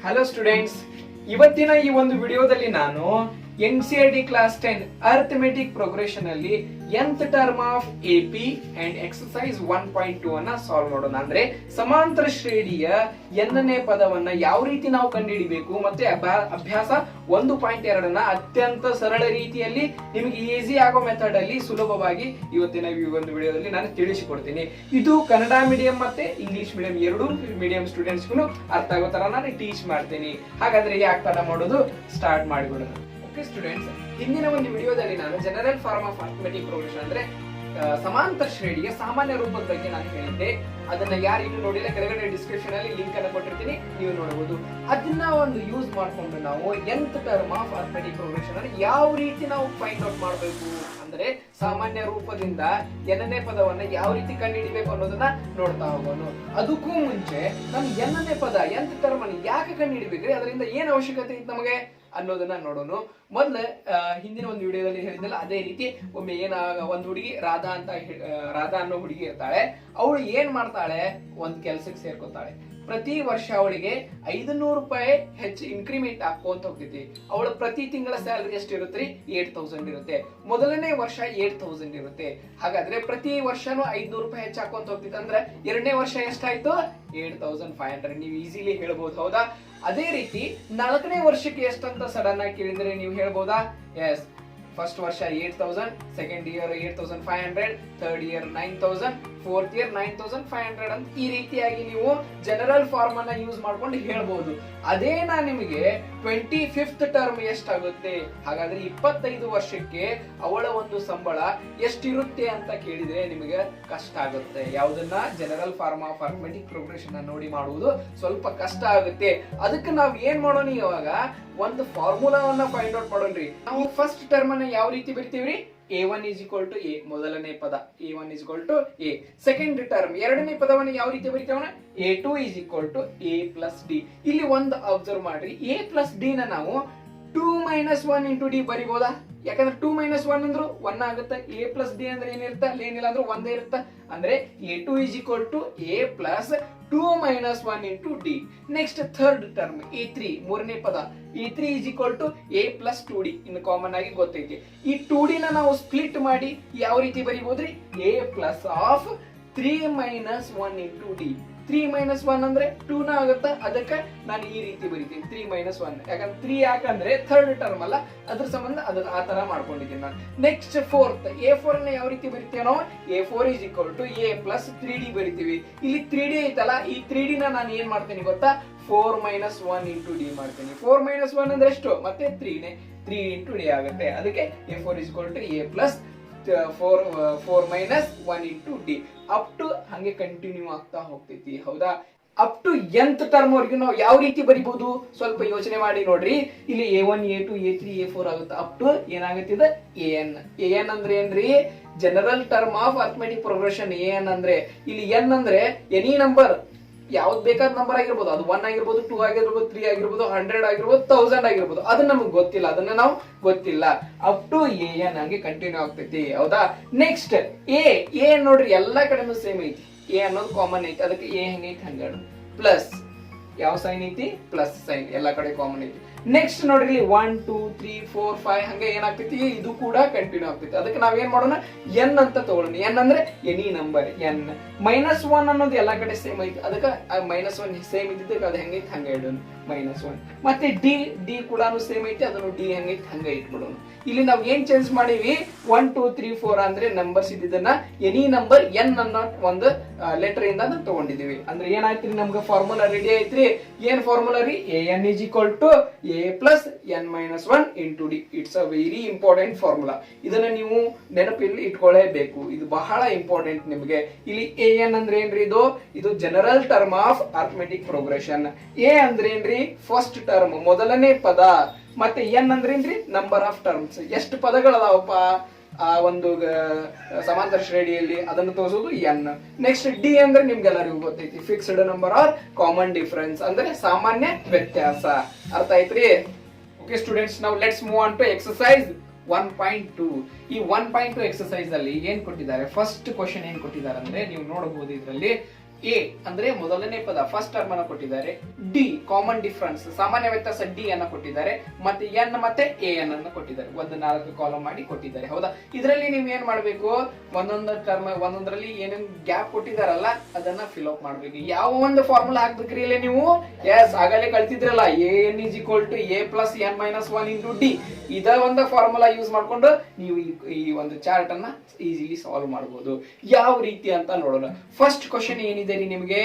Hello students, ಇವತ್ತಿನ ಈ ಒಂದು ವಿಡಿಯೋದಲ್ಲಿ ನಾನು NCERT ಕ್ಲಾಸ್ 10 ಅರ್ಥಮೆಟಿಕ್ ಪ್ರೋಗ್ರೆಷನ್ ಅಲ್ಲಿ nth term of AP and exercise 1.2 ಅನ್ನ ಸಾಲ್ವ್ ಮಾಡೋಣ. ಅಂದ್ರೆ ಸಮಾಂತರ ಶ್ರೇಣಿಯ ಎನ್ನನೇ ಪದವನ್ನ ಯಾವ ರೀತಿ ನಾವು ಕಂಡುಹಿಡಿಬೇಕು ಮತ್ತೆ ಅಭ್ಯಾಸ 1.2 ಅನ್ನ ಅತ್ಯಂತ ಸರಳ ರೀತಿಯಲ್ಲಿ ನಿಮಗೆ ಈಸಿ ಆಗೋ ಮೆಥಡ್ ಅಲ್ಲಿ ಸುಲಭವಾಗಿ ಇವತ್ತಿನ ಈ ಒಂದು ವಿಡಿಯೋದಲ್ಲಿ ನಾನು ತಿಳಿಸಿಕೊಡ್ತೀನಿ. ಇದು ಕನ್ನಡ ಮೀಡಿಯಂ ಮತ್ತೆ ಇಂಗ್ಲಿಷ್ ಮೀಡಿಯಂ ಎರಡೂ ಮೀಡಿಯಂ ಸ್ಟೂಡೆಂಟ್ಸ್ಗೂ ಅರ್ಥ ಆಗೋ ತರ ನಾನು ಟೀಚ್ ಮಾಡ್ತೀನಿ. ಹಾಗಾದ್ರೆ ಯಾಕೆ ತಡ ಮಾಡೋದು, ಸ್ಟಾರ್ಟ್ ಮಾಡಿಬಿಡೋಣ. ಸ್ಟೂಡೆಂಟ್ಸ್, ಹಿಂದಿನ ಒಂದು ವಿಡಿಯೋದಲ್ಲಿ ನಾನು general form of arithmetic progression ಅಂದ್ರೆ ಸಮಾಂತರ ಶ್ರೇಣಿಯ ಸಾಮಾನ್ಯ ರೂಪದ ಬಗ್ಗೆ ನಾನು ಹೇಳಿದ್ದೆ. ಅದನ್ನ ಯಾರು ಇನ್ನೂ ನೋಡಿಲ್ಲ, ಕೆಳಗಡೆ ಡಿಸ್ಕ್ರಿಪ್ಷನ್ ಅಲ್ಲಿ ಲಿಂಕ್ ಅನ್ನು ಕೊಟ್ಟಿರ್ತೀನಿ, ನೀವು ನೋಡಬಹುದು. ಅದನ್ನ ಒಂದು ಯೂಸ್ ಮಾಡ್ಕೊಂಡು ನಾವು nth term of arithmetic progression ಅನ್ನು ಯಾವ ರೀತಿ ನಾವು ಫೈಂಡ್ ಔಟ್ ಮಾಡಬೇಕು ಅಂದ್ರೆ ಸಾಮಾನ್ಯ ರೂಪದಿಂದ ಎನ್ನನೇ ಪದವನ್ನ ಯಾವ ರೀತಿ ಕಂಡುಹಿಡಿಬೇಕು ಅನ್ನೋದನ್ನ ನೋಡ್ತಾ ಹೋಗೋಣ. ಅದಕ್ಕೂ ಮುಂಚೆ ನಮ್ ಎನ್ನನೇ ಪದ nth ಟರ್ಮ್ ಅನ್ನು ಯಾಕೆ ಕಂಡುಹಿಡಿಬೇಕ್ರಿ, ಅದರಿಂದ ಏನ್ ಅವಶ್ಯಕತೆ ಇತ್ತು ನಮಗೆ ಅನ್ನೋದನ್ನ ನೋಡೋಣ. ಮೊದ್ಲು ಹಿಂದಿನ ಒಂದು ವಿಡಿಯೋದಲ್ಲಿ ಹೇಳಿದ್ನಲ್ಲ, ಅದೇ ರೀತಿ ಒಮ್ಮೆ ಒಂದು ಹುಡುಗಿ ರಾಧಾ ಅನ್ನೋ ಹುಡುಗಿ ಇರ್ತಾಳೆ. ಅವಳು ಏನ್ ಮಾಡ್ತಾಳೆ, ಒಂದ್ ಕೆಲ್ಸಕ್ಕೆ ಸೇರ್ಕೊತಾಳೆ. ಪ್ರತಿ ವರ್ಷ ಅವಳಿಗೆ 500 ರೂಪಾಯಿ ಹೆಚ್ಚು ಇನ್ಕ್ರಿಮೆಂಟ್ ಹಾಕೋಂತ ಹೋಗ್ತೈತಿ. ಅವಳ ಪ್ರತಿ ತಿಂಗಳ ಸ್ಯಾಲರಿ ಎಷ್ಟಿರುತ್ತೆ, 8000 ಇರುತ್ತೆ. ಮೊದಲನೇ ವರ್ಷ 8000 ಇರುತ್ತೆ. ಹಾಗಾದ್ರೆ ಪ್ರತಿ ವರ್ಷನೂ 500 ರೂಪಾಯಿ ಹೆಚ್ಚು ಹಾಕೋಂತ ಹೋಗ್ತೈತಿ ಅಂದ್ರೆ ಎರಡನೇ ವರ್ಷ ಎಷ್ಟಾಯ್ತು, 8500. ನೀವು ಈಸಿಲಿ ಹೇಳ್ಬಹುದು, ಹೌದಾ? ಅದೇ ರೀತಿ 4ನೇ ವರ್ಷಕ್ಕೆ ಎಷ್ಟಂತ ಸಡನ್ ಆಗಿ ಕೇಳಿದ್ರೆ ನೀವು ಹೇಳ್ಬೋದಾ? ಎಸ್, ಫಸ್ಟ್ ವರ್ಷ 8000, second year 8500, third year 9000, fourth year 9500 ಅಂತ ಈ ರೀತಿಯಾಗಿ ನೀವು ಜನರಲ್ ಫಾರ್ಮ್ ಅನ್ನ ಯೂಸ್ ಮಾಡ್ಕೊಂಡು ಹೇಳ್ಬಹುದು. ಅದೇ ನಿಮಗೆ 25th ಟರ್ಮ್ ಎಷ್ಟಾಗುತ್ತೆ, ಹಾಗಾದ್ರೆ 25 ವರ್ಷಕ್ಕೆ ಅವಳ ಒಂದು ಸಂಬಳ ಎಷ್ಟಿರುತ್ತೆ ಅಂತ ಕೇಳಿದ್ರೆ ನಿಮಗೆ ಕಷ್ಟ ಆಗುತ್ತೆ. ಯಾವುದನ್ನ general form of arithmetic progression ನೋಡಿ ಮಾಡುವುದು ಸ್ವಲ್ಪ ಕಷ್ಟ ಆಗುತ್ತೆ. ಅದಕ್ಕೆ ನಾವ್ ಏನ್ ಮಾಡೋಣ, ಇವಾಗ ಒಂದು ಫಾರ್ಮುಲಾವನ್ನ ಫೈಂಡ್ ಔಟ್ ಮಾಡೋಣ್ರಿ. ನಾವು ಫಸ್ಟ್ ಟರ್ಮ್ ಅನ್ನ ಯಾವ ರೀತಿ ಬರಿತೀವ್ರಿ, A1 is equal to A, ಮೊದಲನೇ ಪದ A1 is equal to A. Second term ಎರಡನೇ ಪದವನ್ನು ಯಾವ ರೀತಿ ಬರಿತೇವನ, A2 is equal to A plus D. ಇಲ್ಲಿ ಒಂದು ಅಬ್ಸರ್ವ್ ಮಾಡ್ರಿ, A plus D ನ ನಾವು 2 minus 1 into D ಬರಿಬೋದಾ? ಯಾಕಂದ್ರೆ 2 minus 1 ಅಂದ್ರು 1 ಆಗುತ್ತೆ. A plus D ಅಂದ್ರೆ ಏನಿರುತ್ತೆ, ಅಲ್ಲಿ ಏನಿಲ್ಲ ಅಂದ್ರೆ ಒಂದೇ ಇರುತ್ತೆ. ಅಂದ್ರೆ A2 is equal to A plus 2 minus 1 into D. Next third term A3, ಮೂರನೇ ಪದ A3 is equal to A plus 2D. ಇನ್ನು ಕಾಮನ್ ಆಗಿ ಗೊತ್ತೈತಿ. ಈ 2D ನ ನಾವು ಸ್ಪ್ಲಿಟ್ ಮಾಡಿ ಯಾವ ರೀತಿ ಬರಿಬೋದ್ರಿ, A plus of 3 minus 1 into D. 3 minus 1 ಅಂದ್ರೆ 2 ನ ಆಗುತ್ತೆ. ಅದಕ್ಕೆ ನಾನು ಈ ರೀತಿ ಬರಿತೀನಿ 3 minus 1. ಯಾಕಂದ್ರೆ 3 ಯಾಕಂದ್ರೆ ಥರ್ಡ್ ಟರ್ಮ್ ಅಲ್ಲ, ಅದ್ರ ಸಂಬಂಧ ಅದ್ರ ಆ ತರ ಮಾಡ್ಕೊಂಡಿದ್ದೀನಿ ನಾನು. ನೆಕ್ಸ್ಟ್ ಫೋರ್ತ್ A4 ನ ಯಾವ ರೀತಿ ಬರಿತೀವಿ ನಾವು, A4 is equal to A plus 3D ಬರಿತೀವಿ. ಇಲ್ಲಿ 3D ಐತಲ್ಲ, ಈ 3D ನ ನಾನು ಏನ್ ಮಾಡ್ತೀನಿ ಗೊತ್ತಾ, 4 minus 1 into D ಮಾಡ್ತೀನಿ. 4 minus 1 ಅಂದ್ರೆ ಎಷ್ಟು, ಮತ್ತೆ 3 into D ಆಗುತ್ತೆ. ಅದಕ್ಕೆ A4 is equal to A plus 4 minus 1 into D. Up to ಹಂಗೆ ಕಂಟಿನ್ಯೂ ಆಗ್ತಾ ಹೋಗ್ತೈತಿ, ಹೌದಾ? ಅಪ್ ಟು nth ಟರ್ಮ್ ವರೆಗೂ ನಾವು ಯಾವ ರೀತಿ ಬರಿಬಹುದು, ಸ್ವಲ್ಪ ಯೋಚನೆ ಮಾಡಿ ನೋಡ್ರಿ. ಇಲ್ಲಿ A1, A2, A3, A4 ಆಗುತ್ತೆ. ಅಪ್ ಟು ಏನಾಗುತ್ತೆ, AN ಅಂದ್ರೆ ಏನ್ರಿ, general term of arithmetic progression. AN ಅಂದ್ರೆ ಇಲ್ಲಿ N ಅಂದ್ರೆ ಎನಿ ನಂಬರ್, ಯಾವ್ದು ಬೇಕಾದ ನಂಬರ್ ಆಗಿರ್ಬೋದು. ಅದು 1 ಆಗಿರ್ಬೋದು, 2 ಆಗಿರ್ಬೋದು, 3 ಆಗಿರ್ಬೋದು, 100 ಆಗಿರ್ಬೋದು, 1000 ಆಗಿರ್ಬೋದು. ಅದು ನಮಗೆ ಗೊತ್ತಿಲ್ಲ, ಅದನ್ನ ನಾವು ಗೊತ್ತಿಲ್ಲ. ಅಪ್ ಟು AN ಹಂಗೆ ಕಂಟಿನ್ಯೂ ಆಗ್ತೈತಿ, ಹೌದಾ? ನೆಕ್ಸ್ಟ್ A ನೋಡ್ರಿ, ಎಲ್ಲಾ ಕಡೆನೂ ಸೇಮ್ ಐತಿ. A ಅನ್ನೋದು ಕಾಮನ್ ಐತಿ, ಅದಕ್ಕೆ A ಹೆಂಗೈತಿ ಹಂಗ ಪ್ಲಸ್ ಯಾವ ಸೈನ್ ಐತಿ, ಪ್ಲಸ್ ಸೈನ್ ಎಲ್ಲಾ ಕಡೆ ಕಾಮನ್ ಐತಿ. ನೆಕ್ಸ್ಟ್ ನೋಡ್ರಿ, ಇಲ್ಲಿ 1 2 3 4 5 ಹಂಗೆ ಏನಾಗ್ತೈತಿ, ಇದು ಕೂಡ ಕಂಟಿನ್ಯೂ ಆಗ್ತೈತಿ. ಅದಕ್ಕೆ ನಾವೇನ್ ಮಾಡೋಣ, N ಅಂತ ತಗೊಳ್ಳೋಣ. N ಅಂದ್ರೆ ಎನಿ ನಂಬರ್ N. -1 ಅನ್ನೋದು ಎಲ್ಲಾ ಕಡೆ ಸೇಮ್ ಐತಿ, ಅದಕ್ಕೆ -1 ಸೇಮ್ ಇದ್ದಿದ್ದಕ್ಕೆ ಅದು ಹೆಂಗೈತಿ ಹಂಗ ಇಡೋಣ -1. ಮತ್ತೆ ಡಿ ಕೂಡ ಸೇಮ್ ಐತಿ, ಅದನ್ನು ಡಿ ಹೆಂಗೈತಿ ಹಂಗ ಇಟ್ಬಿಡೋಣ. ಇಲ್ಲಿ ನಾವ್ ಏನ್ ಚೇಂಜ್ ಮಾಡೀವಿ, 1 2 3 4 ಅಂದ್ರೆ ನಂಬರ್ಸ್ ಇದ್ದಿದ್ದನ್ನ ಎನಿ ನಂಬರ್ N ಅನ್ನೋ ಒಂದು ಲೆಟರ್ ಇಂದ ತಗೊಂಡಿದೀವಿ. ಅಂದ್ರೆ ಏನಾಯ್ತ್ರಿ, ನಮ್ಗೆ ಫಾರ್ಮುಲಾ ರೆಡಿ ಐತ್ರಿ. ಏನ್ ಫಾರ್ಮುಲಾ ರೀ, AN is equal to A plus N minus 1 into D. It's a very important formula. ಇದನ್ನ ನೀವು ನೆನಪಿಲ್ಲಿ ಇಟ್ಕೊಳ್ಳೇಬೇಕು, ಇದು ಬಹಳ ಇಂಪಾರ್ಟೆಂಟ್ ನಿಮಗೆ. ಇಲ್ಲಿ AN ಅಂದ್ರೆ ಏನ್ರಿ, ಇದು general term of arithmetic progression. A ಅಂದ್ರೆ ಏನ್ರಿ, ಫಸ್ಟ್ ಟರ್ಮ್ ಮೊದಲನೇ ಪದ. ಮತ್ತೆ N ಅಂದ್ರೆ ಏನ್ರಿ, ನಂಬರ್ ಆಫ್ ಟರ್ಮ್ಸ್, ಎಷ್ಟು ಪದಗಳದಾವಪ್ಪ ಆ ಒಂದು ಸಮಾಂತರ ಶ್ರೇಣಿಯಲ್ಲಿ, ಅದನ್ನು ತೋರಿಸೋದು N. ನೆಕ್ಸ್ಟ್ D ಅಂದ್ರೆ ನಿಮ್ಗೆಲ್ಲರಿಗೂ ಗೊತ್ತೈತಿ, fixed number or common difference, ಅಂದ್ರೆ ಸಾಮಾನ್ಯ ವ್ಯತ್ಯಾಸ. ಅರ್ಥ ಆಯ್ತ್ರಿ? ಓಕೆ ಸ್ಟೂಡೆಂಟ್ಸ್, ನಾವು let's move on to exercise 1.2. ಈ 1.2 ಎಕ್ಸರ್ಸೈಸ್ ಅಲ್ಲಿ ಏನ್ ಕೊಟ್ಟಿದ್ದಾರೆ, ಫಸ್ಟ್ ಕ್ವಶನ್ ಏನ್ ಕೊಟ್ಟಿದ್ದಾರೆ ಅಂದ್ರೆ ನೀವು ನೋಡಬಹುದು, ಇದರಲ್ಲಿ ಎ ಅಂದ್ರೆ ಮೊದಲನೇ ಪದ ಫಸ್ಟ್ ಟರ್ಮ್ ಅನ್ನು ಕೊಟ್ಟಿದ್ದಾರೆ, ಡಿ ಕಾಮನ್ ಡಿಫರೆನ್ಸ್ ಸಾಮಾನ್ಯ ವ್ಯತ್ಯಾಸ ಡಿ ಅನ್ನ ಕೊಟ್ಟಿದ್ದಾರೆ, ಮತ್ತೆ ಎನ್ ಮತ್ತೆ ಎ ಎನ್ ಅನ್ನು ಕೊಟ್ಟಿದ್ದಾರೆ. ಒಂದು 4 ಕಾಲಮ್ ಮಾಡಿ ಕೊಟ್ಟಿದ್ದಾರೆ. ಹೌದಾ, ಇದರಲ್ಲಿ ನೀವು ಏನ್ ಮಾಡ್ಬೇಕು, ಒಂದೊಂದು ಟರ್ಮ್ ಒಂದೊಂದರಲ್ಲಿ ಏನೇನ್ ಗ್ಯಾಪ್ ಕೊಟ್ಟಿದಾರಲ್ಲ ಅದನ್ನ ಫಿಲ್ ಅಪ್ ಮಾಡ್ಬೇಕು. ಯಾವ ಒಂದು ಫಾರ್ಮುಲಾ ಹಾಕ್ಬೇಕ್ರಿ ಇಲ್ಲಿ ನೀವು? ಎಸ್, ಆಗಲೇ ಕಳ್ತಿದ್ರಲ್ಲ, a N is equal to a plus n minus 1 into d. ಇದ ಒಂದು ಫಾರ್ಮುಲಾ ಯೂಸ್ ಮಾಡ್ಕೊಂಡು ನೀವು ಈ ಒಂದು ಚಾರ್ಟ್ ಅನ್ನ ಈಸಿಲಿ ಸಾಲ್ವ್ ಮಾಡಬಹುದು. ಯಾವ ರೀತಿ ಅಂತ ನೋಡೋಣ. ಫಸ್ಟ್ ಕ್ವಶನ್ ಏನಿದೆ ರೀ ನಿಮಗೆ,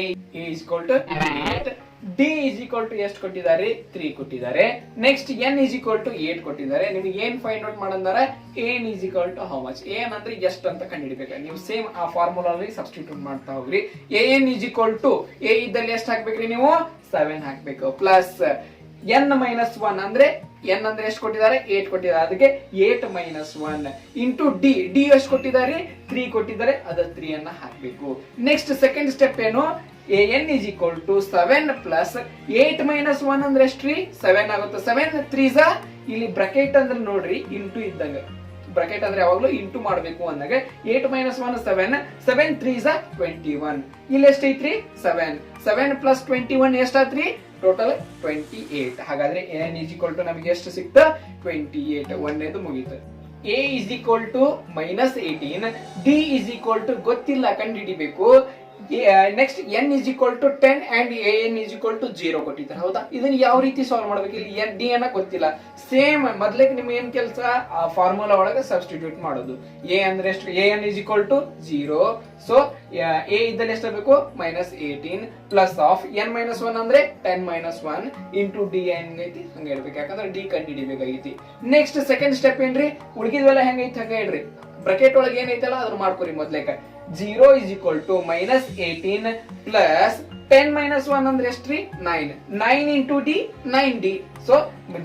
a is equal to 8, d is equal to ಎಷ್ಟು ಕೊಟ್ಟಿದ್ದಾರೆ? 3 ಕೊಟ್ಟಿದ್ದಾರೆ. Next N is equal to 8 ಕೊಟ್ಟಿದ್ದಾರೆ. ನಿಮಗೆ ಏನ್ ಫೈಂಡ್ ಔಟ್ ಮಾಡಂದಾರೆ, n is equal to how much, ಏನ್ ಅಂದ್ರೆ ಎಷ್ಟು ಅಂತ ಕಂಡುಹಿಡಿಬೇಕು. ನೀವು ಸೇಮ್ ಆ ಫಾರ್ಮುಲಾ ಸಬ್ಸ್ಟಿಟ್ಯೂಟ್ ಮಾಡ್ತಾ ಹೋಗ್ರಿ. N is equal to A ಇದ್ದಲ್ಲಿ ಎಷ್ಟು ಹಾಕ್ಬೇಕ್ರಿ ನೀವು? 7 ಹಾಕ್ಬೇಕು. ಪ್ಲಸ್ ಎನ್ ಮೈನಸ್ 1 ಅಂದ್ರೆ ಎನ್ ಅಂದ್ರೆ ಎಷ್ಟು ಕೊಟ್ಟಿದ್ದಾರೆ? 8 ಕೊಟ್ಟಿದ್ದಾರೆ. ಅದಕ್ಕೆ 8 ಮೈನಸ್ 1 ಇಂಟು ಡಿ. ಡಿ ಎಷ್ಟು ಕೊಟ್ಟಿದ್ದಾರೆ? 3 ಕೊಟ್ಟಿದ್ದಾರೆ. ಅದ 3 ಅನ್ನ ಹಾಕ್ಬೇಕು. ನೆಕ್ಸ್ಟ್ ಸೆಕೆಂಡ್ ಸ್ಟೆಪ್ ಏನು? N is equal to 7 plus 8 minus 1 ಅಂದ್ರೆ ಎಷ್ಟ್ರಿ? 7 ಆಗುತ್ತೆ. 7 3 ಇಲ್ಲಿ ಬ್ರಾಕೆಟ್ ಅಂದ್ರೆ ನೋಡ್ರಿ ಇಂಟು ಇದ್ದಂಗ. ಬ್ರಾಕೆಟ್ ಅಂದ್ರೆ ಯಾವಾಗ್ಲೂ ಇಂಟು ಮಾಡಬೇಕು ಅಂದಾಗ 8 ಮೈನಸ್ 1 7, 7 3 21. ಇಲ್ಲಿ ಎಷ್ಟೈತ್ರಿ? 7. 7 ಪ್ಲಸ್ 21 ಎಷ್ಟಾತ್ರಿ? ಟೋಟಲ್ 28. ಹಾಗಾದ್ರೆ ಎನ್ ಇಸ್ ಈಕ್ವಲ್ ಟು ನಮಗೆ ಎಷ್ಟು ಸಿಕ್ತ? 28. ಒಂದೇದು ಮುಗೀತು. A is equal to minus 18, D is equal to ಗೊತ್ತಿಲ್ಲ, ಕಂಡುಹಿಡಿಬೇಕು. Next N is equal to 10 and A N is equal to 0 ಕೊಟ್ಟಿದ್ದಾರೆ. ಹೌದಾ, ಇದನ್ನ ಯಾವ ರೀತಿ ಸಾಲ್ವ್ ಮಾಡ್ಬೇಕು? ಇಲ್ಲಿ ಎನ್ ಡಿ ಅನ್ನ ಗೊತ್ತಿಲ್ಲ. ಸೇಮ್ ಮೊದ್ಲಿಗೆ ನಿಮ್ಗೆ ಏನ್ ಕೆಲಸ, ಆ ಫಾರ್ಮುಲಾ ಒಳಗೆ ಸಬ್ಸ್ಟಿಟ್ಯೂಟ್ ಮಾಡೋದು. ಎ ಅಂದ್ರೆ ಎಷ್ಟು? A N is equal to 0. So a ಇದ್ದಲ್ಲಿ ಎಷ್ಟಾಗಬೇಕು? Minus 18 plus of n minus 1 ಅಂದ್ರೆ 10 ಮೈನಸ್ 1 ಇಂಟು ಡಿ ಹೆಂಗೈತಿ ಹಂಗ ಇಡ್ಬೇಕು, ಯಾಕಂದ್ರೆ ಡಿ ಕಂಡು ಹಿಡಿಬೇಕಾಗೈತಿ. ನೆಕ್ಸ್ಟ್ ಸೆಕೆಂಡ್ ಸ್ಟೆಪ್ ಏನ್ರಿ? ಉಳಿದಿದ್ವೆಲ್ಲ ಹೆಂಗೈತಿ ಹಂಗ ಇಡ್ರಿ. ಬ್ರಾಕೆಟ್ ಒಳಗೆ ಏನೈತಲ್ಲ ಅದನ್ನ ಮಾಡ್ಕೊರಿ ಮೊದ್ಲೇಕ. 0 is equal to minus 18 plus 10 minus 1 ಅಂದ್ರೆ ಎಷ್ಟ್ರಿ? 9. 9 into d 9d. So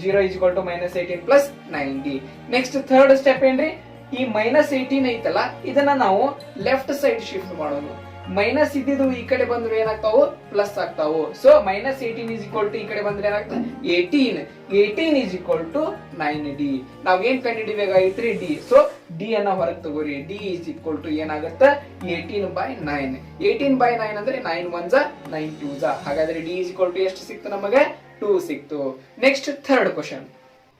0 is equal to minus 18 plus 9d. Next third step ಏನ್ರಿ? ಈ ಮೈನಸ್ 18 ಐತಲ್ಲ ಇದನ್ನ ನಾವು ಲೆಫ್ಟ್ ಸೈಡ್ ಶಿಫ್ಟ್ ಮಾಡೋದು. ಮೈನಸ್ ಇದ್ದಿದ್ದು ಈ ಕಡೆ ಬಂದ್ರೆ ಏನಾಗ್ತಾವು? ಪ್ಲಸ್ ಆಗ್ತಾವು. So minus 18 is equal to ಈ ಕಡೆ ಬಂದ್ರೆ ಏನಾಗ್ತದೆ? 18. 18 ಇಸ್ ಈಕ್ವಲ್ ಟು 9d. ನಾವ್ ಏನ್ ಕಂಡುಹಿಡಿಬೇಕಾಗಿತ್ರಿ? ಡಿ. ಸೊ ಡಿ ಅನ್ನ ಹೊರಗೆ ತಗೋರಿ. ಡಿ ಇಸ್ ಈಕ್ವಲ್ ಟು ಏನಾಗುತ್ತೆ? 18/9. 18/9 ಅಂದ್ರೆ 9 1s 9 2s. ಹಾಗಾದ್ರೆ ಡಿ ಇಸ್ ಈಕ್ವಲ್ ಟು ಎಷ್ಟು ಸಿಕ್ತು ನಮಗೆ? 2 ಸಿಕ್ತು. Next third question.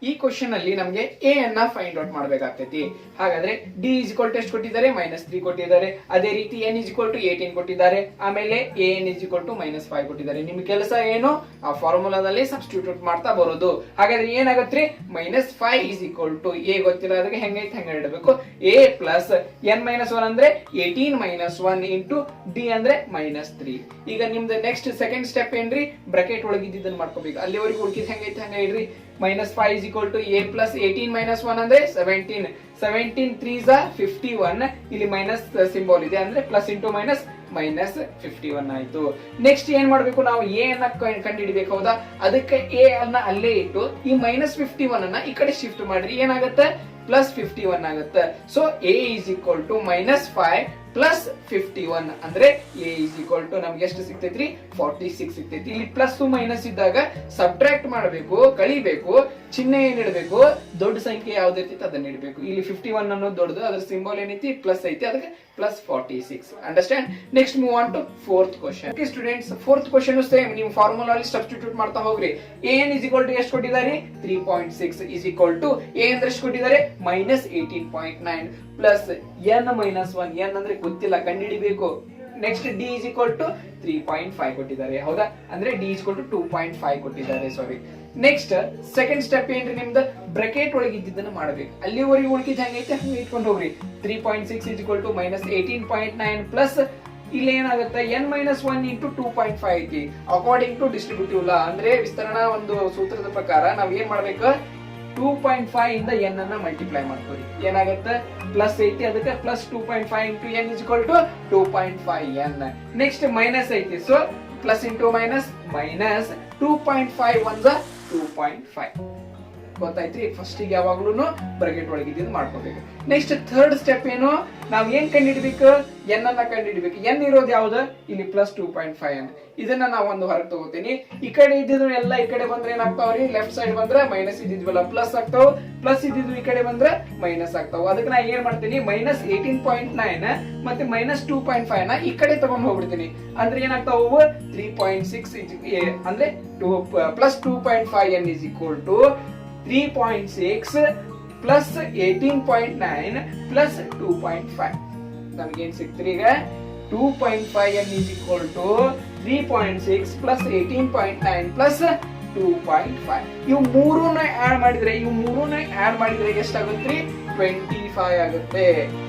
ಈ ಕ್ವಶನ್ ಅಲ್ಲಿ ನಮಗೆ ಎ ಅನ್ನ ಫೈಂಡ್ ಔಟ್ ಮಾಡಬೇಕಾಗ್ತೈತಿ. ಹಾಗಾದ್ರೆ ಡಿ ಇಸ್ ಈಕ್ವಲ್ ಟು ಎಷ್ಟು ಕೊಟ್ಟಿದ್ದಾರೆ? -3 ಕೊಟ್ಟಿದ್ದಾರೆ. ಅದೇ ರೀತಿ ಎನ್ ಇಸ್ ಈಕ್ವಲ್ ಟು 18 ಕೊಟ್ಟಿದ್ದಾರೆ. ಆಮೇಲೆ A N is equal to -5 ಕೊಟ್ಟಿದ್ದಾರೆ. ನಿಮ್ ಕೆಲಸ ಏನು? ಆ ಫಾರ್ಮುಲಾದಲ್ಲಿ ಸಬ್ಸ್ಟಿಟ್ಯೂಟ್ ಮಾಡ್ತಾ ಬರೋದು. ಹಾಗಾದ್ರೆ ಏನಾಗತ್ರಿ? -5 ಇಸ್ ಈಕ್ವಲ್ ಟು ಎ ಗೊತ್ತಿಲ್ಲ, ಅದಕ್ಕೆ ಹೆಂಗೈತೆ ಹಂಗ ಇಡಬೇಕು. ಎ ಪ್ಲಸ್ ಎನ್ -1 ಅಂದ್ರೆ 18 -1 ಇಂಟು ಡಿ ಅಂದ್ರೆ -3. ಈಗ ನಿಮ್ದು ನೆಕ್ಸ್ಟ್ ಸೆಕೆಂಡ್ ಸ್ಟೆಪ್ ಏನ್ರಿ? ಬ್ರಾಕೆಟ್ ಒಳಗಿದ್ದನ್ನ ಮಾಡ್ಕೋಬೇಕು. ಅಲ್ಲಿವರೆಗೂ ಉಳ್ಕಿದ್ ಹೆಂಗೈತೆ ಹಂಗ ಇಡ್ರಿ. -5 is equal to a plus 18 minus 1 ಅಂದ್ರೆ 17. 17 3s 51. ಇಲ್ಲಿ ಮೈನಸ್ ಸಿಂಬಲ್ ಇದೆ ಅಂದ್ರೆ ಪ್ಲಸ್ ಇಂಟು ಮೈನಸ್ -51 ಆಯ್ತು. ನೆಕ್ಸ್ಟ್ ಏನ್ ಮಾಡ್ಬೇಕು? ನಾವು ಎ ಅನ್ನ ಕಂಡುಹಿಡಿಬೇಕು. ಹೌದಾ, ಅದಕ್ಕೆ ಎ ಅನ್ನ ಅಲ್ಲೇ ಇಟ್ಟು ಈ -51 ಅನ್ನ ಈ ಕಡೆ ಶಿಫ್ಟ್ ಮಾಡ್ರಿ. ಏನಾಗುತ್ತೆ? +51 ಆಗುತ್ತೆ. So A is equal to -5 plus 51 ಅಂದ್ರೆ ಎ ಇಸ್ ಈಕ್ವಲ್ ಟು ನಮ್ಗೆ ಎಷ್ಟು ಸಿಗ್ತೈತ್ರಿ? 46 ಸಿಗ್ತೈತಿ. ಇಲ್ಲಿ ಪ್ಲಸ್ ಮೈನಸ್ ಇದ್ದಾಗ ಸಬ್ಟ್ರಾಕ್ಟ್ ಮಾಡಬೇಕು, ಕಳಿಬೇಕು. ಚಿಹ್ನೆ ಏನ್ ಇಡಬೇಕು? ದೊಡ್ಡ ಸಂಖ್ಯೆ ಯಾವ್ದು ಇರ್ತೈತಿ ಅದನ್ನ ಇಡಬೇಕು. ಇಲ್ಲಿ 51 ಅನ್ನೋದು ದೊಡ್ಡದು, ಅದ್ರ ಸಿಂಬಲ್ ಏನೈತಿ? ಪ್ಲಸ್ ಐತಿ, ಅದಕ್ಕೆ +46. Understand? Next move on to fourth question. Okay students, fourth question same ನೀವು ಫಾರ್ಮುಲಾ ಅಲ್ಲಿ ಸಬ್ಸ್ಟಿಟ್ಯೂಟ್ ಮಾಡ್ತಾ ಹೋಗ್ರಿ. A N is equal to ಎಷ್ಟು ಕೊಟ್ಟಿದ್ದಾರೆ? 3.6 ಇಸ್ ಈಕ್ವಲ್ ಟು ಎ ಅಂದ್ರೆ ಎಷ್ಟು ಕೊಟ್ಟಿದ್ದಾರೆ? -18.9 ಪ್ಲಸ್ ಎನ್ -1. ಎನ್ ಅಂದ್ರೆ ಗೊತ್ತಿಲ್ಲ, ಕಂಡುಹಿಡಿಬೇಕು. Next D is equal to 3.5 ಕೊಟ್ಟಿದ್ದಾರೆ. ಹೌದಾ, ಅಂದ್ರೆ ಡಿ ಇಸ್ ಈಕ್ವಲ್ ಟು 2.5 ಕೊಟ್ಟಿದ್ದಾರೆ. ಸಾರಿ. ನೆಕ್ಸ್ಟ್ ಸೆಕೆಂಡ್ ಸ್ಟೆಪ್ ಏನ್ರಿ? ನಿಮ್ದು ಬ್ರಾಕೆಟ್ ಒಳಗೆ ಇದ್ದಿದ್ದನ್ನ ಮಾಡಬೇಕು. ಅಲ್ಲಿವರೆಗೂ ಉಳಿಕಿದ್ ಹೆಂಗೈತೆ ಹಂಗೆ ಇಟ್ಕೊಂಡು ಹೋಗ್ರಿ. 3.6 ಇಸ್ ಈಕ್ವಲ್ ಟು -18.9 ಪ್ಲಸ್ ಇಲ್ಲಿ ಏನಾಗುತ್ತೆ? n -1 ಇಂಟು 2.5 ಐತಿ. ಅಕಾರ್ಡಿಂಗ್ ಟು ಡಿಸ್ಟ್ರಿಬ್ಯೂಟಿವ್ ಲಾ ಅಂದ್ರೆ ವಿಸ್ತರಣಾ ಒಂದು ಸೂತ್ರದ ಪ್ರಕಾರ ನಾವ್ ಏನ್ ಮಾಡ್ಬೇಕು? 2.5 ಇಂದ n ಅನ್ನ ಮಲ್ಟಿಪ್ಲೈ ಮಾಡ್ತೀವಿ. ಏನಾಗುತ್ತೆ? ಪ್ಲಸ್ ಐತಿ, ಅದಕ್ಕೆ plus 2.5 into n is equal to 2.5n. Next minus ಐತಿ, so plus into minus -2.5 1s 2.5. ಗೊತ್ತಾಯ್ತ್ರಿ. ಫಸ್ಟ್ ಯಾವಾಗ್ಲೂ ಬ್ರಾಕೆಟ್ ಒಳಗೆ ಇದನ್ನ ಮಾಡ್ಕೋಬೇಕು. ನೆಕ್ಸ್ಟ್ ಥರ್ಡ್ ಸ್ಟೆಪ್ ಏನು, ನಾವ್ ಏನ್ ಕಂಡಿಡ್ಬೇಕು, ಎನ್ ಅನ್ನ ಕಂಡಿಡ್ಬೇಕು. ಎನ್ ಇರೋದು ಯಾವ್ದು, ಇಲ್ಲಿ +2.5 ಅನ್ನ. ಇದನ್ನ ನಾವು ಒಂದು ಹೊರಗೆ ತಗೋತೀನಿ. ಈ ಕಡೆ ಇದ್ದಿದ್ರು ಎಲ್ಲ ಈ ಕಡೆ ಬಂದ್ರೆ ಏನಾಗ್ತಾವ್ರಿ, ಲೆಫ್ಟ್ ಸೈಡ್ ಬಂದ್ರೆ ಮೈನಸ್ ಇದ್ದಿದ್ವಲ್ಲ ಪ್ಲಸ್ ಆಗ್ತಾವ, ಪ್ಲಸ್ ಇದ್ದಿದ್ದು ಈ ಕಡೆ ಬಂದ್ರೆ ಮೈನಸ್ ಆಗ್ತಾವ. ಅದಕ್ಕೆ ನಾ ಏನ್ ಮಾಡ್ತೀನಿ, -18.9 ಮತ್ತೆ -2.5 ನ ಈ ಕಡೆ ತಗೊಂಡ್ ಹೋಗ್ಬಿಡ್ತೀನಿ. ಅಂದ್ರೆ ಏನಾಗ್ತಾವ, 3.6 ಅಂದ್ರೆ +2.5 n is equal to 3.6 plus 18.9 plus 2.5. ನಮಗೇನ್ ಸಿಕ್ತ್ರಿ ಈಗ, 2.5 n is equal to 3.6 plus 18.9 plus 2.5. ಇವು ಮೂರನ್ನ ಆಡ್ ಮಾಡಿದ್ರೆ ಎಷ್ಟಾಗುತ್ತೆ, 25 ಆಗುತ್ತೆ.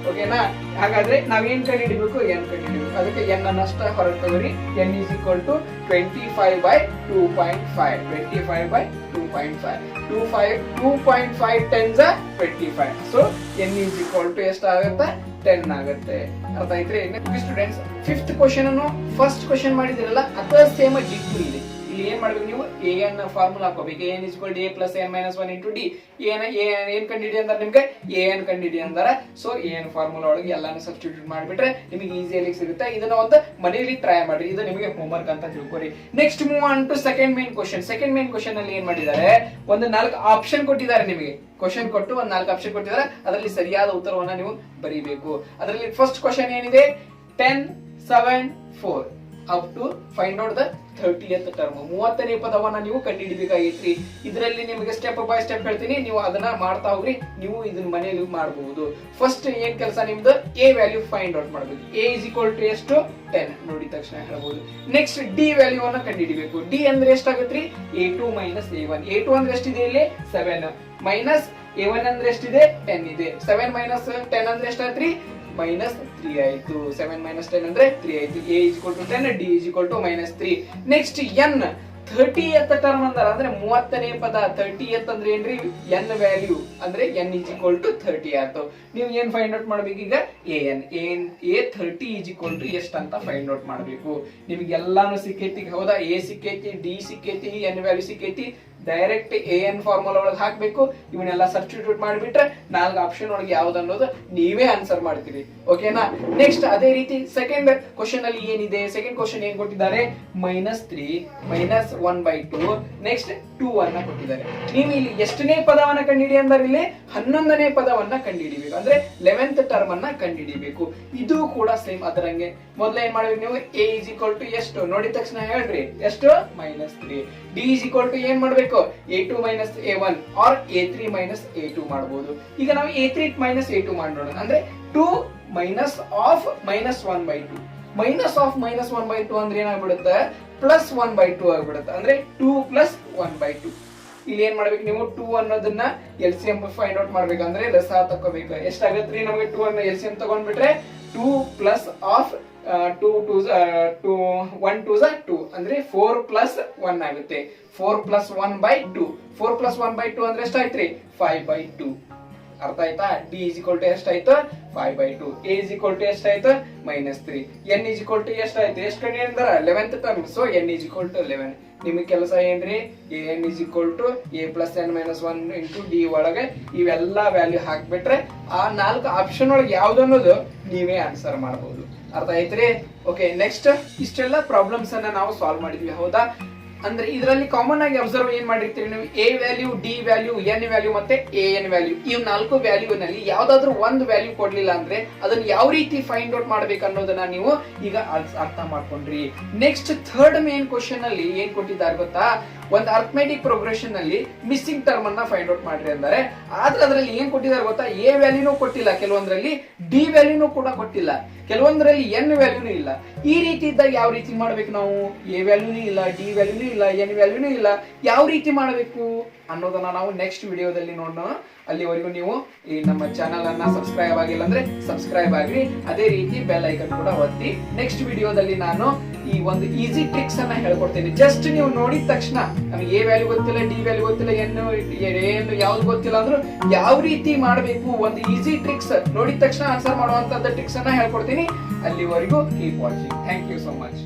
ಓಕೆನಾ? ಹಾಗಾದ್ರೆ ನಾವೇನ್ ಕಂಡುಹಿಡಿಬೇಕು, n ಕಂಡುಹಿಡಿಬೇಕು. ಅದಕ್ಕೆ n ಅನ್ನಷ್ಟ ಹೊರಗೆ ತಗೋರಿ. n is equal to 25/2.5. 25/2.5. 2.5 times 25. So n is equal to ಎಷ್ಟಾಗುತ್ತೆ, 10 ಆಗುತ್ತೆ. ಅರ್ಥ ಆಯ್ತ್ರಿ? ಸ್ಟೂಡೆಂಟ್ಸ್, 5th ಕ್ವಶನ್ ಅನ್ನು ಫಸ್ಟ್ ಕ್ವಶನ್ ಮಾಡಿದಿರಲ್ಲ, ಅಥವಾ ಸೇಮ್ ಡಿಟ್ಟು ಇದೆ. ಇಲ್ಲಿ ಏನ್ ಮಾಡ್ಬೇಕು, ನೀವು an ಫಾರ್ಮುಲಾ ಹಾಕೋಬೇಕು. an is equal to a plus n minus 1 into d. ಏನ್ ಕಂಡಿಡಿ ಅಂತಾರೆ ನಿಮ್ಗೆ, an ಕಂಡಿಡಿ ಅಂದಾರ. ಸೊ an ಫಾರ್ಮುಲಾ ಒಳಗೆ ಎಲ್ಲಾನು ಸಬ್ಸ್ಟಿಟ್ಯೂಟ್ ಮಾಡಿಬಿಟ್ರೆ ನಿಮಗೆ ಈಸಿಯಾಗಿ ಸಿಗುತ್ತೆ. ಇದನ್ನ ಒಂದು ಮನೆಯಲ್ಲಿ ಟ್ರೈ ಮಾಡ್ರಿ, ಇದು ನಿಮಗೆ ಹೋಮ್ವರ್ಕ್ ಅಂತ ತಿಳ್ಕೊರಿ. Next move on to second main question. Second main question ಅಲ್ಲಿ ಏನ್ ಮಾಡಿದ್ದಾರೆ, ಒಂದು 4 ಆಪ್ಷನ್ ಕೊಟ್ಟಿದ್ದಾರೆ ನಿಮಗೆ. ಕ್ವಶನ್ ಕೊಟ್ಟು ಒಂದು 4 ಆಪ್ಷನ್ ಕೊಟ್ಟಿದ್ದಾರೆ. ಅದರಲ್ಲಿ ಸರಿಯಾದ ಉತ್ತರವನ್ನ ನೀವು ಬರೀಬೇಕು. ಅದರಲ್ಲಿ ಫಸ್ಟ್ ಕ್ವಶನ್ ಏನಿದೆ, 10, 7, 4 up to find out the 30th term. 30ನೇ ಪದವನ್ನ ನೀವು ಕಂಡುಹಿಡಿಬೇಕಾಗಿತ್ರಿ. ಇದರಲ್ಲಿ ನಿಮಗೆ ಸ್ಟೆಪ್ ಬೈ ಸ್ಟೆಪ್ ಹೇಳ್ತೀನಿ, ನೀವು ಅದನ್ನ ಮಾಡ್ತಾ ಹೋಗ್ರಿ. ನೀವು ಇದನ್ನ ಮನೆಯಲ್ಲಿ ಮಾಡಬಹುದು. ಫಸ್ಟ್ ಏನ್ ಕೆಲಸ ನಿಮ್ದು, a ವ್ಯಾಲ್ಯೂ ಫೈಂಡ್ ಔಟ್ ಮಾಡಬೇಕು. a is equal to ಎಷ್ಟು, 10 ನೋಡಿದ ತಕ್ಷಣ ಹೇಳ್ಬಹುದು. ನೆಕ್ಸ್ಟ್ d ವ್ಯಾಲ್ಯೂ ಅನ್ನ ಕಂಡುಹಿಡಿಬೇಕು. d ಅಂದ್ರೆ ಎಷ್ಟಾಗುತ್ತೆ, a2 minus a1. a2 ಅಂದ್ರೆ ಎಷ್ಟಿದೆ ಇಲ್ಲಿ, 7 ಮೈನಸ್ a1 ಅಂದ್ರೆ ಎಷ್ಟಿದೆ, 10 ಇದೆ. 7 minus 10 ಅಂದ್ರೆ ಎಷ್ಟಾಯ್ತ್ರಿ, -3 ಆಯ್ತು. 7 minus 10 ಅಂದ್ರೆ 3 ಆಯ್ತು. a is equal to 10, d is equal to -3. Next n 30th term ಅಂದ್ರೆ 30ನೇ ಪದ. 30th ಅಂದ್ರೆ ಏನ್ರಿ, n ವ್ಯಾಲ್ಯೂ ಅಂದ್ರೆ n is equal to 30 ಆಯ್ತು. ನೀವು ಏನ್ ಫೈಂಡ್ ಔಟ್ ಮಾಡ್ಬೇಕು ಈಗ, a 30 is equal to ಎಷ್ಟು ಅಂತ ಫೈಂಡ್ ಔಟ್ ಮಾಡ್ಬೇಕು. ನಿಮಗೆ ಎಲ್ಲಾನು ಸಿಕ್ಕೈತಿ, ಹೌದಾ? a ಸಿಕ್ಕೈತಿ, d ಸಿಕ್ಕೈತಿ, n ವ್ಯಾಲ್ಯೂ ಸಿಕ್ಕೈತಿ. ಡೈರೆಕ್ಟ್ an ಫಾರ್ಮುಲಾ ಒಳಗೆ ಹಾಕ್ಬೇಕು. ಇವನ್ನೆಲ್ಲ ಸಬ್ಸ್ಟಿಟ್ಯೂಟ್ ಮಾಡಿಬಿಟ್ರೆ 4 ಆಪ್ಷನ್ ಒಳಗೆ ಯಾವ್ದು ಅನ್ನೋದು ನೀವೇ ಆನ್ಸರ್ ಮಾಡ್ತೀರಿ. ಓಕೆನಾ? ನೆಕ್ಸ್ಟ್ ಅದೇ ರೀತಿ ಸೆಕೆಂಡ್ ಕ್ವಶನ್ ಅಲ್ಲಿ ಏನಿದೆ, ಸೆಕೆಂಡ್ ಕ್ವಶನ್ ಏನ್ ಕೊಟ್ಟಿದ್ದಾರೆ, -3 minus 1/2 ನೆಕ್ಸ್ಟ್ 2 ಅನ್ನ ಕೊಟ್ಟಿದ್ದಾರೆ. ನೀವು ಇಲ್ಲಿ ಎಷ್ಟನೇ ಪದವನ್ನ ಕಂಡುಹಿಡಿ ಅಂದ್ರೆ, ಇಲ್ಲಿ 11ನೇ ಪದವನ್ನ ಕಂಡುಹಿಡಿಬೇಕು. ಅಂದ್ರೆ 11th ಟರ್ಮ್ ಅನ್ನ ಕಂಡುಹಿಡಿಬೇಕು. ಇದು ಕೂಡ ಸೇಮ್ ಅದರಂಗೆ. ಮೊದಲ ಏನ್ ಮಾಡ್ಬೇಕು ನೀವು, a is equal to ಎಷ್ಟು ನೋಡಿದ ತಕ್ಷಣ ಹೇಳ್ರಿ, ಎಷ್ಟು, -3. d is equal to ಏನ್ ಮಾಡ್ಬೇಕು, a2 minus a1 or a3 minus a2 ಮಾಡಬಹುದು. ಈಗ ನಾವು a3 minus a2 ಮಾಡೋಣ. ಅಂದ್ರೆ 2 minus of -1/2. ಮೈನಸ್ ಆಫ್ -1/2 ಅಂದ್ರೆ ಏನಾಗ್ಬಿಡುತ್ತೆ, +1/2 ಆಗ್ಬಿಡುತ್ತೆ. ಅಂದ್ರೆ 2 + 1/2. ಇಲ್ಲಿ ಏನ್ ಮಾಡ್ಬೇಕು ನೀವು, 2 ಅನ್ನೋದನ್ನ LCM ಫೈಂಡ್ ಔಟ್ ಮಾಡ್ಬೇಕಂದ್ರೆ ಲಸ ತಗೋಬೇಕು. ಎಷ್ಟಾಗತ್ರಿ ನಮಗೆ, 2 ಅನ್ನ LCM ತಗೊಂಡ್ಬಿಟ್ರೆ 2 plus of 2 1 2 2 ಅಂದ್ರೆ 4 + 1 ಆಗುತ್ತೆ. 4 + 1/2. 4 + 1/2 ಅಂದ್ರೆ ಎಷ್ಟಾಯ್ತ್ರಿ, 5/2. ಅರ್ಥ ಆಯ್ತಾ? d is equal to ಎಷ್ಟಾಯ್ತು, 5/2. a is equal to ಎಷ್ಟಾಯ್ತು, -3. n is equal to ಎಷ್ಟಾಯ್ತು, ಎಷ್ಟು ಕಡೆ ಅಂದ್ರೆ 11th term. So n is equal to 11. ನಿಮಗೆ ಕೆಲಸ ಏನ್ರಿ, an is equal to a plus n minus 1 into d ಒಳಗೆ ಇವೆಲ್ಲ ವ್ಯಾಲ್ಯೂ ಹಾಕ್ಬಿಟ್ರೆ ಆ 4 ಆಪ್ಷನ್ ಒಳಗೆ ಯಾವ್ದು ಅನ್ನೋದು ನೀವೇ ಆನ್ಸರ್ ಮಾಡಬಹುದು. ಅರ್ಥ ಆಯ್ತ್ರಿ? ಓಕೆ, ನೆಕ್ಸ್ಟ್ ಇಷ್ಟೆಲ್ಲ ಪ್ರಾಬ್ಲಮ್ಸ್ ಅನ್ನ ನಾವು ಸಾಲ್ವ್ ಮಾಡಿದ್ವಿ, ಹೌದಾ? ಅಂದ್ರೆ ಇದರಲ್ಲಿ ಕಾಮನ್ ಆಗಿ ಅಬ್ಸರ್ವ್ ಏನ್ ಮಾಡಿರ್ತೀರಿ ನೀವು, a value, d value, n value ಮತ್ತೆ an ವ್ಯಾಲ್ಯೂ, ಇವ್ 4 ವ್ಯಾಲ್ಯೂ ನಲ್ಲಿ ಯಾವ್ದಾದ್ರು ಒಂದು ವ್ಯಾಲ್ಯೂ ಕೊಡ್ಲಿಲ್ಲ ಅಂದ್ರೆ ಅದನ್ನ ಯಾವ ರೀತಿ ಫೈಂಡ್ ಔಟ್ ಮಾಡ್ಬೇಕು ಅನ್ನೋದನ್ನ ನೀವು ಈಗ ಅರ್ಥ ಮಾಡ್ಕೊಂಡ್ರಿ. ನೆಕ್ಸ್ಟ್ ಥರ್ಡ್ ಮೇನ್ ಕ್ವಶನ್ ಅಲ್ಲಿ ಏನ್ ಕೊಟ್ಟಿದ್ದಾರೆ ಗೊತ್ತಾ, ಒಂದು ಅರ್ಥಮೆಟಿಕ್ ಪ್ರೋಗ್ರೆಷನ್ ಅಲ್ಲಿ ಮಿಸ್ಸಿಂಗ್ ಟರ್ಮ್ ಅನ್ನ ಫೈಂಡ್ ಔಟ್ ಮಾಡ್ರಿ ಅಂದರೆ, ಆದ್ರೆ ಅದರಲ್ಲಿ ಏನ್ ಕೊಟ್ಟಿದ್ದಾರೆ ಗೊತ್ತಾ, a ವ್ಯಾಲ್ಯೂನೂ ಕೊಟ್ಟಿಲ್ಲ, ಕೆಲವೊಂದ್ರಲ್ಲಿ d ವ್ಯಾಲ್ಯೂನೂ ಕೂಡ ಕೊಟ್ಟಿಲ್ಲ, ಕೆಲವೊಂದ್ರಲ್ಲಿ n ವ್ಯಾಲ್ಯೂನೂ ಇಲ್ಲ. ಈ ರೀತಿ ಇದ್ದಾಗ ಯಾವ ರೀತಿ ಮಾಡ್ಬೇಕು ನಾವು, a ವ್ಯಾಲ್ಯೂನೂ ಇಲ್ಲ, d ವ್ಯಾಲ್ಯೂನೂ ಇಲ್ಲ, n ವ್ಯಾಲ್ಯೂನೂ ಇಲ್ಲ, ಯಾವ ರೀತಿ ಮಾಡಬೇಕು ಅನ್ನೋದನ್ನ ನಾವು ನೆಕ್ಸ್ಟ್ ವಿಡಿಯೋದಲ್ಲಿ ನೋಡೋಣ. ಅಲ್ಲಿವರೆಗೂ ನೀವು ಈ ನಮ್ಮ ಚಾನಲ್ ಅನ್ನ ಸಬ್ಸ್ಕ್ರೈಬ್ ಆಗಿಲ್ಲ ಅಂದ್ರೆ ಸಬ್ಸ್ಕ್ರೈಬ್ ಆಗ್ರಿ. ಅದೇ ರೀತಿ ಬೆಲ್ ಐಕನ್ ಕೂಡ ಒತ್ತಿ. ನೆಕ್ಸ್ಟ್ ವಿಡಿಯೋದಲ್ಲಿ ನಾನು ಈ ಒಂದು ಈಸಿ ಟ್ರಿಕ್ಸ್ ಅನ್ನ ಹೇಳ್ಕೊಡ್ತೇನೆ. ಜಸ್ಟ್ ನೀವು ನೋಡಿದ ತಕ್ಷಣ ನಮಗೆ a ವ್ಯಾಲ್ಯೂ ಗೊತ್ತಿಲ್ಲ, d ವ್ಯಾಲ್ಯೂ ಗೊತ್ತಿಲ್ಲ, n ಯಾವ್ದು ಗೊತ್ತಿಲ್ಲ ಅಂದ್ರೂ ಯಾವ ರೀತಿ ಮಾಡಬೇಕು, ಒಂದು ಈಸಿ ಟ್ರಿಕ್ಸ್ ನೋಡಿದ ತಕ್ಷಣ ಆನ್ಸರ್ ಮಾಡುವಂತದ್ದು ಟ್ರಿಕ್ಸ್ ಅನ್ನ ಹೇಳ್ಕೊಡ್ತೀನಿ. ಅಲ್ಲಿವರೆಗೂ keep watching. Thank you so much.